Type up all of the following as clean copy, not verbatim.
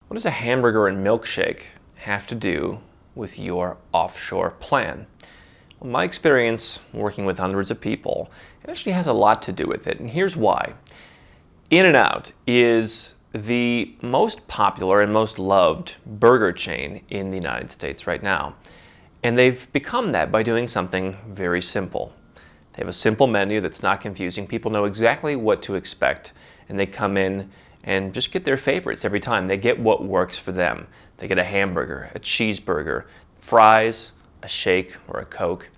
What does a hamburger and milkshake have to do with your offshore plan? Well, my experience working with hundreds of people, it actually has a lot to do with it, and here's why. InNOut is the most popular and most loved burger chain in the United States right now. And they've become that by doing something very simple. They have a simple menu that's not confusing. People know exactly what to expect, and they come in and just get their favorites every time. They get what works for them. They get a hamburger, a cheeseburger, fries, a shake, or a Coke.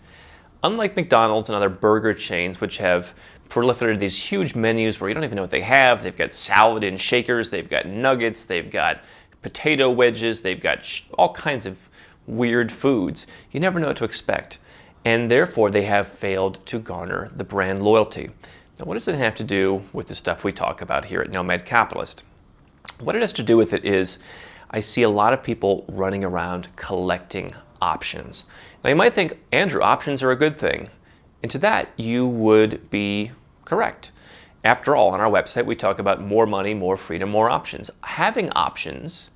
Unlike McDonald's and other burger chains, which have proliferated these huge menus where you don't even know what they have. They've got salad in shakers, they've got nuggets, they've got potato wedges, they've got all kinds of weird foods. You never know what to expect. And therefore, they have failed to garner the brand loyalty. Now, what does it have to do with the stuff we talk about here at Nomad Capitalist? What it has to do with it is I see a lot of people running around collecting options. Now, you might think, Andrew, options are a good thing. And to that, you would be correct. After all, on our website, we talk about more money, more freedom, more options. Having options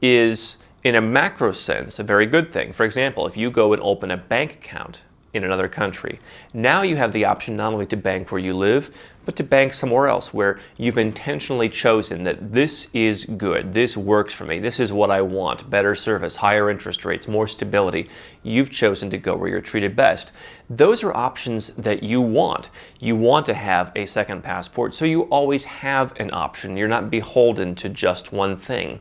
is, in a macro sense, a very good thing. For example, if you go and open a bank account in another country, now you have the option not only to bank where you live, but to bank somewhere else where you've intentionally chosen that this is good, this works for me, this is what I want, better service, higher interest rates, more stability. You've chosen to go where you're treated best. Those are options that you want. You want to have a second passport, so you always have an option. You're not beholden to just one thing.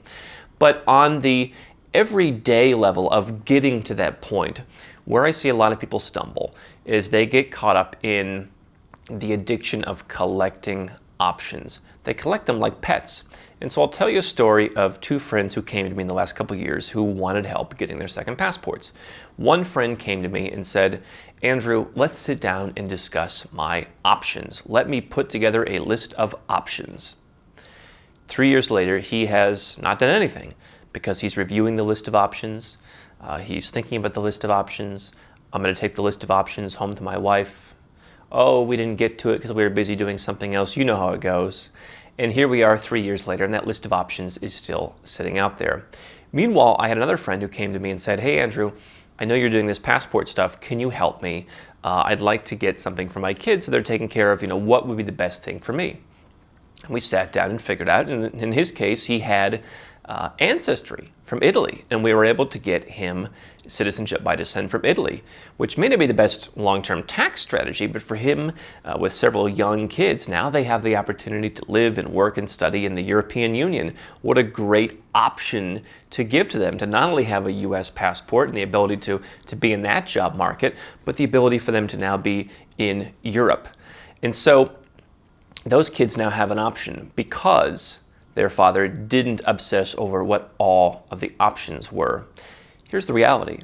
But on the everyday level of getting to that point, where I see a lot of people stumble is they get caught up in the addiction of collecting options. They collect them like pets. And so I'll tell you a story of two friends who came to me in the last couple of years who wanted help getting their second passports. One friend came to me and said, Andrew, let's sit down and discuss my options. Let me put together a list of options. 3 years later, he has not done anything because he's reviewing the list of options. He's thinking about the list of options. I'm going to take the list of options home to my wife. Oh, we didn't get to it because we were busy doing something else. You know how it goes. And here we are 3 years later, and that list of options is still sitting out there. Meanwhile, I had another friend who came to me and said, hey, Andrew, I know you're doing this passport stuff. Can you help me? I'd like to get something for my kids so they're taken care of. What would be the best thing for me? And we sat down and figured out. And in his case, he had ancestry from Italy, and we were able to get him citizenship by descent from Italy, which may not be the best long-term tax strategy, but for him, with several young kids, now they have the opportunity to live and work and study in the European Union. What a great option to give to them, to not only have a U.S. passport and the ability to be in that job market, but the ability for them to now be in Europe. And so those kids now have an option because their father didn't obsess over what all of the options were. Here's the reality.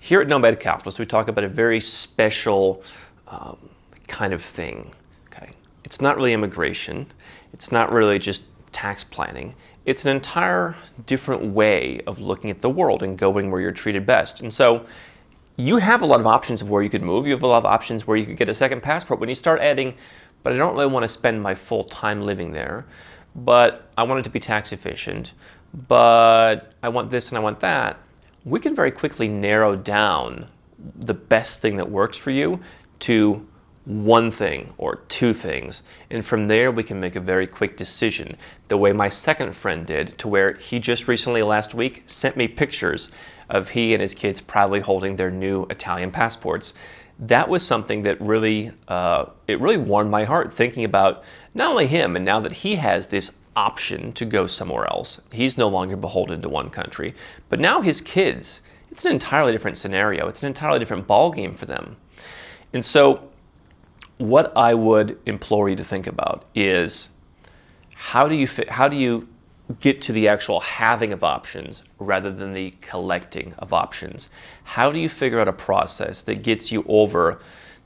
Here at Nomad Capitalist, we talk about a very special kind of thing. Okay? It's not really immigration. It's not really just tax planning. It's an entire different way of looking at the world and going where you're treated best. And so you have a lot of options of where you could move. You have a lot of options where you could get a second passport. When you start adding, but I don't really want to spend my full time living there, but I want it to be tax efficient, but I want this and I want that, we can very quickly narrow down the best thing that works for you to one thing or two things. And from there, we can make a very quick decision, the way my second friend did, to where he just recently, last week, sent me pictures of he and his kids proudly holding their new Italian passports. That was something that really, it really warmed my heart, thinking about not only him, and now that he has this option to go somewhere else, he's no longer beholden to one country, but now his kids, it's an entirely different scenario. It's an entirely different ballgame for them. And so what I would implore you to think about is how do you get to the actual having of options rather than the collecting of options? How do you figure out a process that gets you over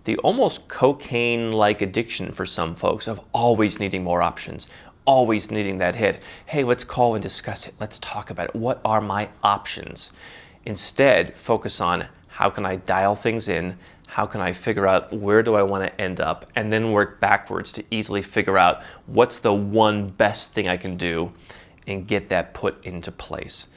the almost cocaine-like addiction for some folks of always needing more options, always needing that hit? Hey, let's call and discuss it. Let's talk about it. What are my options? Instead, focus on how can I dial things in? How can I figure out where do I want to end up? And then work backwards to easily figure out what's the one best thing I can do and get that put into place.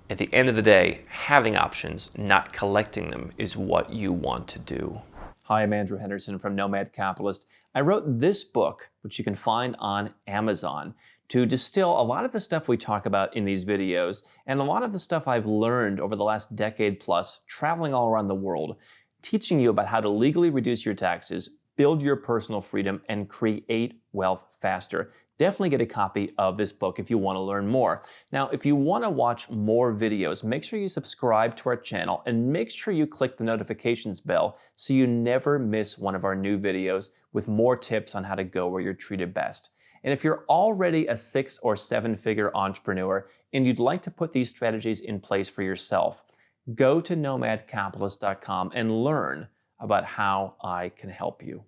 At the end of the day, having options, not collecting them, is what you want to do. Hi, I'm Andrew Henderson from Nomad Capitalist. I wrote this book, which you can find on Amazon, to distill a lot of the stuff we talk about in these videos and a lot of the stuff I've learned over the last decade plus traveling all around the world, teaching you about how to legally reduce your taxes, build your personal freedom, and create wealth faster. Definitely get a copy of this book if you want to learn more. Now, if you want to watch more videos, make sure you subscribe to our channel and make sure you click the notifications bell so you never miss one of our new videos with more tips on how to go where you're treated best. And if you're already a 6- or 7-figure entrepreneur and you'd like to put these strategies in place for yourself, go to nomadcapitalist.com and learn about how I can help you.